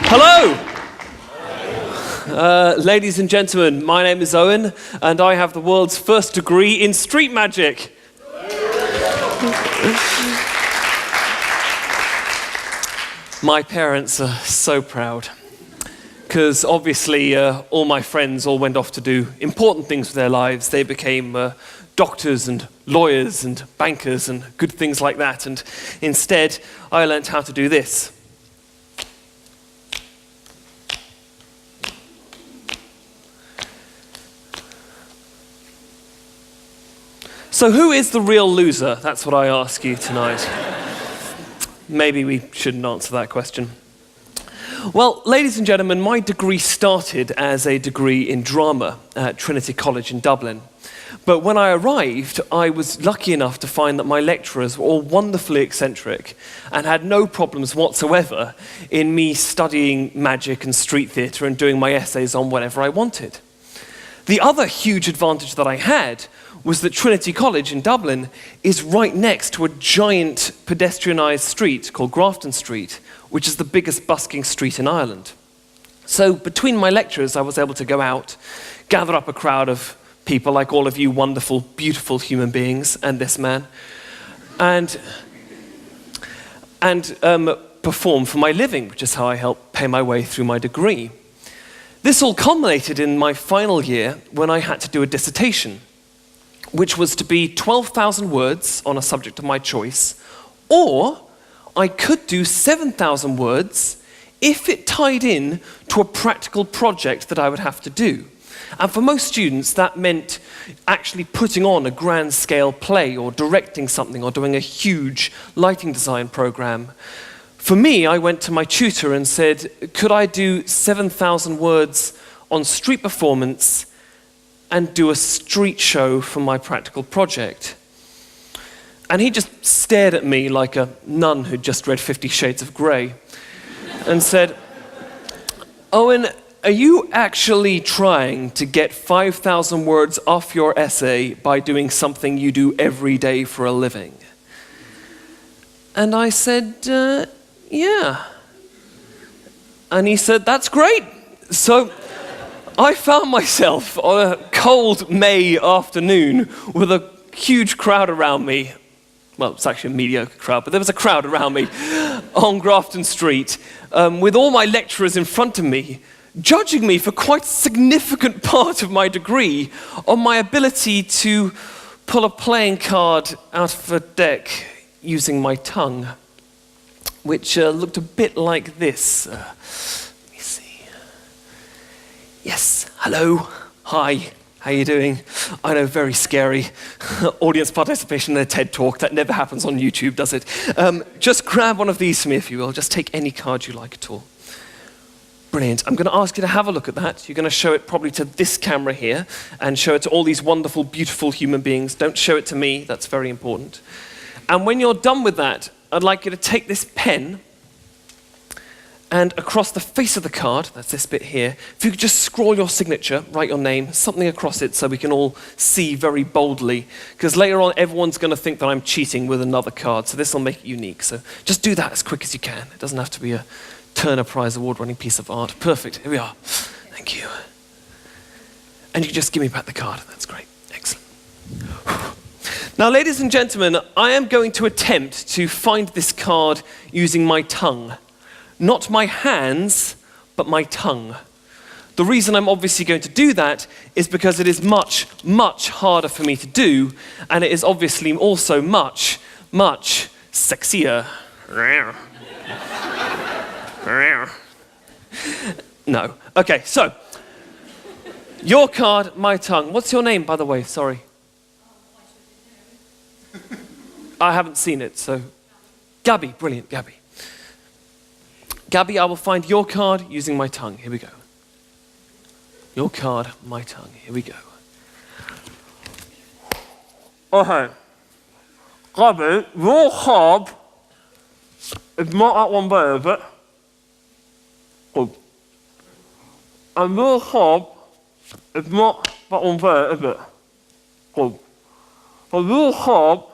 Hello! Ladies and gentlemen, my name is Owen, and I have the world's first degree in street magic. My parents are so proud, because obviously all my friends all went off to do important things with their lives. They became doctors and lawyers and bankers and good things like that, and instead I learnt how to do this. So who is the real loser? That's what I ask you tonight. Maybe we shouldn't answer that question. Well, ladies and gentlemen, my degree started as a degree in drama at Trinity College in Dublin. But when I arrived, I was lucky enough to find that my lecturers were all wonderfully eccentric and had no problems whatsoever in me studying magic and street theatre and doing my essays on whatever I wanted. The other huge advantage that I had was that Trinity College in Dublin is right next to a giant pedestrianised street called Grafton Street, which is the biggest busking street in Ireland. So between my lectures, I was able to go out, gather up a crowd of people like all of you wonderful, beautiful human beings and this man, and perform for my living, which is how I helped pay my way through my degree. This all culminated in my final year when I had to do a dissertation, which was to be 12,000 words on a subject of my choice, or I could do 7,000 words if it tied in to a practical project that I would have to do. And for most students, that meant actually putting on a grand scale play or directing something or doing a huge lighting design program. For me, I went to my tutor and said, could I do 7,000 words on street performance and do a street show for my practical project? And he just stared at me like a nun who'd just read 50 Shades of Grey and said, Owen, are you actually trying to get 5,000 words off your essay by doing something you do every day for a living? And I said, yeah. And he said, that's great. So I found myself on a cold May afternoon with a huge crowd around me. Well, it's actually a mediocre crowd, but there was a crowd around me on Grafton Street with all my lecturers in front of me, judging me for quite a significant part of my degree on my ability to pull a playing card out of a deck using my tongue, which looked a bit like this. Yes, hello, hi, how you doing? I know, very scary. Audience participation in a TED talk, that never happens on YouTube, does it? Just grab one of these for me, if you will. Just take any card you like at all. Brilliant. I'm going to ask you to have a look at that. You're going to show it probably to this camera here and show it to all these wonderful, beautiful human beings. Don't show it to me, that's very important. And when you're done with that, I'd like you to take this pen and across the face of the card, that's this bit here, if you could just scroll your signature, write your name, something across it so we can all see very boldly, because later on everyone's going to think that I'm cheating with another card, so this will make it unique. So just do that as quick as you can. It doesn't have to be a Turner Prize award-winning piece of art. Perfect, here we are. Thank you. And you can just give me back the card. That's great, excellent. Now, ladies and gentlemen, I am going to attempt to find this card using my tongue. Not my hands, but my tongue. The reason I'm obviously going to do that is because it is much, much harder for me to do, and it is obviously also much, much sexier. No. Okay, so, your card, my tongue. What's your name, by the way? Sorry. I haven't seen it, so. Gabby, brilliant, Gabby. Gabby, I will find your card using my tongue. Here we go. Your card, my tongue. Here we go. Okay. Gabby, your card is not that one there, is it? Good. And your card is not that one there, is it? Good. A real carb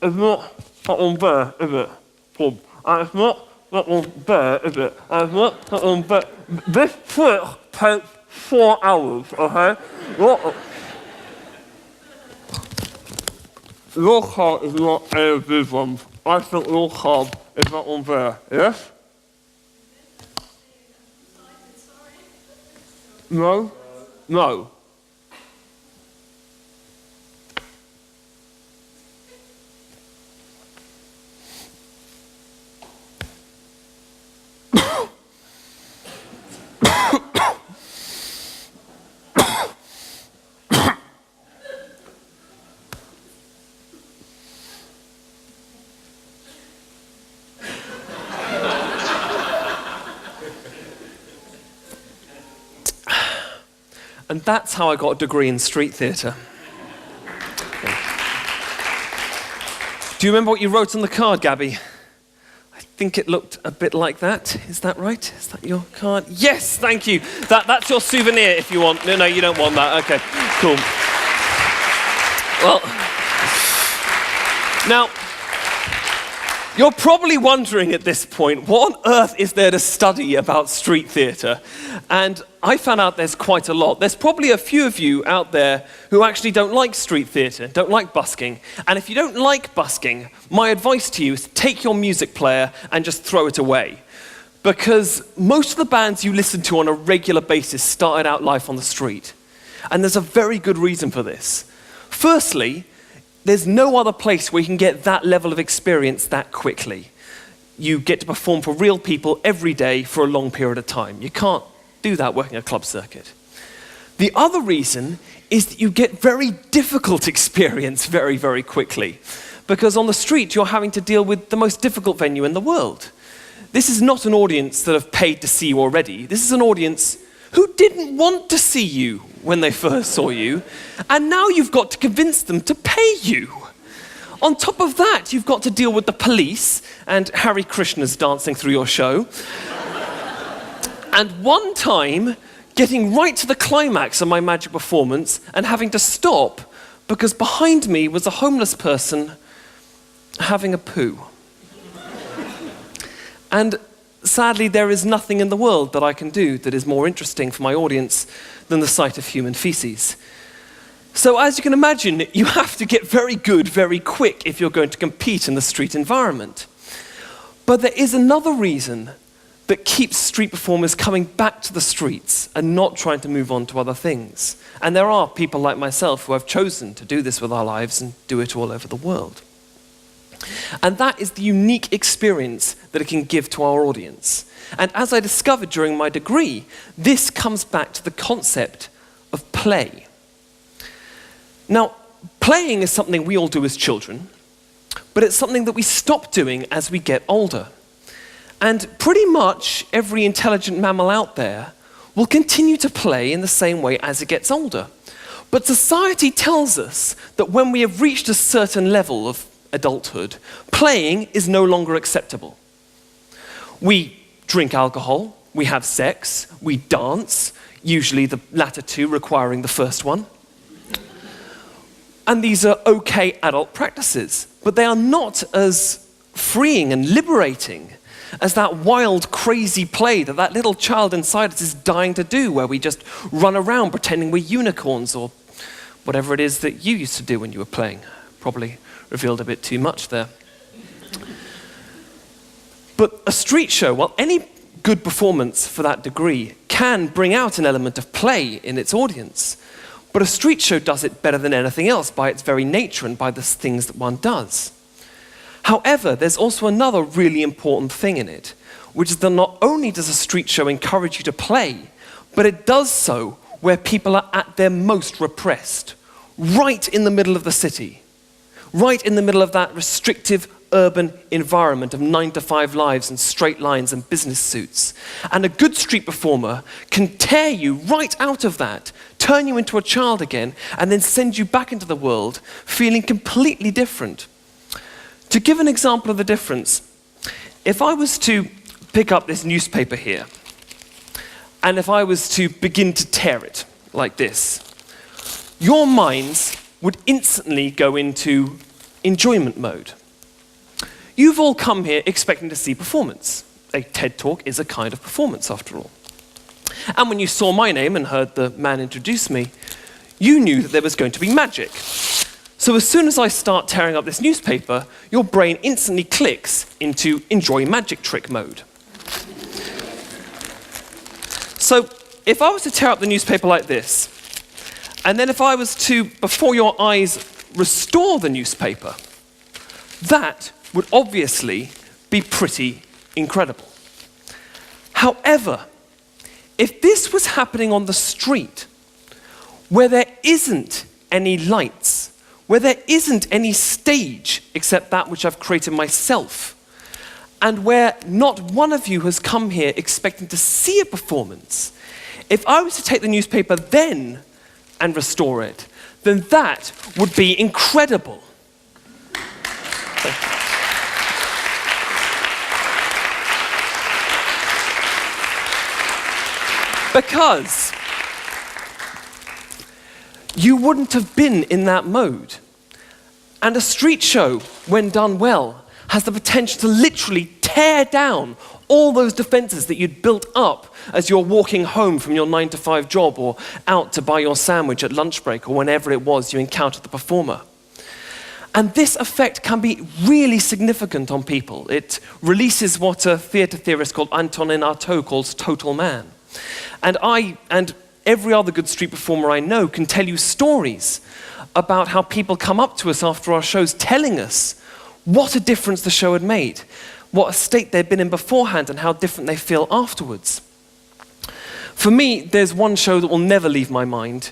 is not that one there, is it? Good. And it's not that one there, is it? And it's not that one there. This trick takes 4 hours, okay? Real carb is not any of these ones. I think real carb is that one there, yes? No? No. And that's how I got a degree in street theatre. Do you remember what you wrote on the card, Gabby? I think it looked a bit like that. Is that right? Is that your card? Yes, thank you. That's your souvenir if you want. No, you don't want that. Okay, cool. Well, now, you're probably wondering at this point, what on earth is there to study about street theatre? And I found out there's quite a lot. There's probably a few of you out there who actually don't like street theatre, don't like busking. And if you don't like busking, my advice to you is to take your music player and just throw it away. Because most of the bands you listen to on a regular basis started out life on the street. And there's a very good reason for this. Firstly, there's no other place where you can get that level of experience that quickly. You get to perform for real people every day for a long period of time. You can't do that working a club circuit. The other reason is that you get very difficult experience very, very quickly. Because on the street, you're having to deal with the most difficult venue in the world. This is not an audience that have paid to see you already. This is an audience who didn't want to see you when they first saw you, and now you've got to convince them to pay you. On top of that, you've got to deal with the police and Hare Krishnas dancing through your show. And one time, getting right to the climax of my magic performance and having to stop because behind me was a homeless person having a poo. And sadly, there is nothing in the world that I can do that is more interesting for my audience than the sight of human feces. So as you can imagine, you have to get very good very quick if you're going to compete in the street environment. But there is another reason that keeps street performers coming back to the streets and not trying to move on to other things. And there are people like myself who have chosen to do this with our lives and do it all over the world. And that is the unique experience that it can give to our audience. And as I discovered during my degree, this comes back to the concept of play. Now, playing is something we all do as children, but it's something that we stop doing as we get older. And pretty much every intelligent mammal out there will continue to play in the same way as it gets older. But society tells us that when we have reached a certain level of adulthood, playing is no longer acceptable. We drink alcohol, we have sex, we dance, usually the latter two requiring the first one. And these are okay adult practices, but they are not as freeing and liberating as that wild, crazy play that little child inside us is dying to do, where we just run around pretending we're unicorns or whatever it is that you used to do when you were playing. Probably revealed a bit too much there. But a street show, well, any good performance for that degree can bring out an element of play in its audience. But a street show does it better than anything else by its very nature and by the things that one does. However, there's also another really important thing in it, which is that not only does a street show encourage you to play, but it does so where people are at their most repressed, right in the middle of the city, right in the middle of that restrictive urban environment of 9-to-5 lives and straight lines and business suits. And a good street performer can tear you right out of that, turn you into a child again, and then send you back into the world feeling completely different. To give an example of the difference, if I was to pick up this newspaper here, and if I was to begin to tear it like this, your minds would instantly go into enjoyment mode. You've all come here expecting to see performance. A TED Talk is a kind of performance, after all. And when you saw my name and heard the man introduce me, you knew that there was going to be magic. So as soon as I start tearing up this newspaper, your brain instantly clicks into enjoy magic trick mode. So if I was to tear up the newspaper like this, and then if I was to, before your eyes, restore the newspaper, that would obviously be pretty incredible. However, if this was happening on the street, where there isn't any lights, where there isn't any stage except that which I've created myself, and where not one of you has come here expecting to see a performance, if I was to take the newspaper then and restore it, then that would be incredible. Because you wouldn't have been in that mode. And a street show, when done well, has the potential to literally tear down all those defenses that you'd built up as you're walking home from your 9-to-5 job or out to buy your sandwich at lunch break or whenever it was you encountered the performer. And this effect can be really significant on people. It releases what a theatre theorist called Antonin Artaud calls total man. And I and every other good street performer I know can tell you stories about how people come up to us after our shows telling us what a difference the show had made, what a state they'd been in beforehand and how different they feel afterwards. For me, there's one show that will never leave my mind.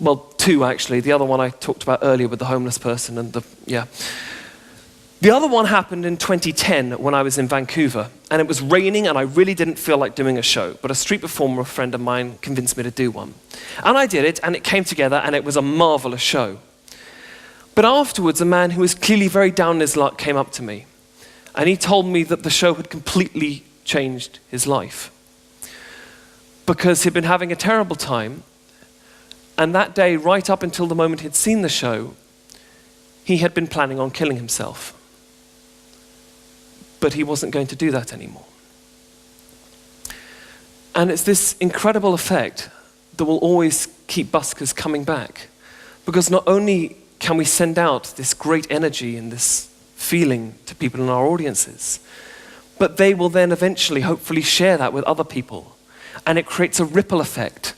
Well, two actually. The other one I talked about earlier with the homeless person and The other one happened in 2010 when I was in Vancouver, and it was raining and I really didn't feel like doing a show, but a street performer, a friend of mine, convinced me to do one. And I did it, and it came together, and it was a marvelous show. But afterwards, a man who was clearly very down in his luck came up to me, and he told me that the show had completely changed his life. Because he'd been having a terrible time, and that day, right up until the moment he'd seen the show, he had been planning on killing himself. But he wasn't going to do that anymore. And it's this incredible effect that will always keep buskers coming back. Because not only can we send out this great energy and this feeling to people in our audiences, but they will then eventually, hopefully, share that with other people. And it creates a ripple effect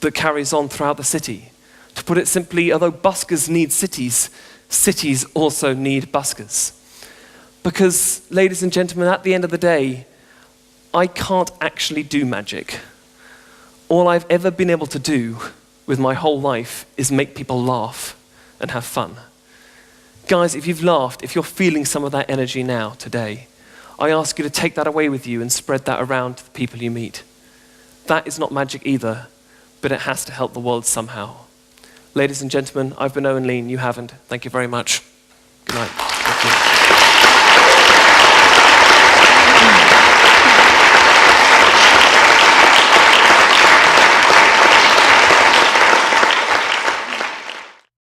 that carries on throughout the city. To put it simply, although buskers need cities, cities also need buskers. Because, ladies and gentlemen, at the end of the day, I can't actually do magic. All I've ever been able to do with my whole life is make people laugh and have fun. Guys, if you've laughed, if you're feeling some of that energy now, today, I ask you to take that away with you and spread that around to the people you meet. That is not magic either, but it has to help the world somehow. Ladies and gentlemen, I've been Owen Lean, you haven't. Thank you very much. Good night.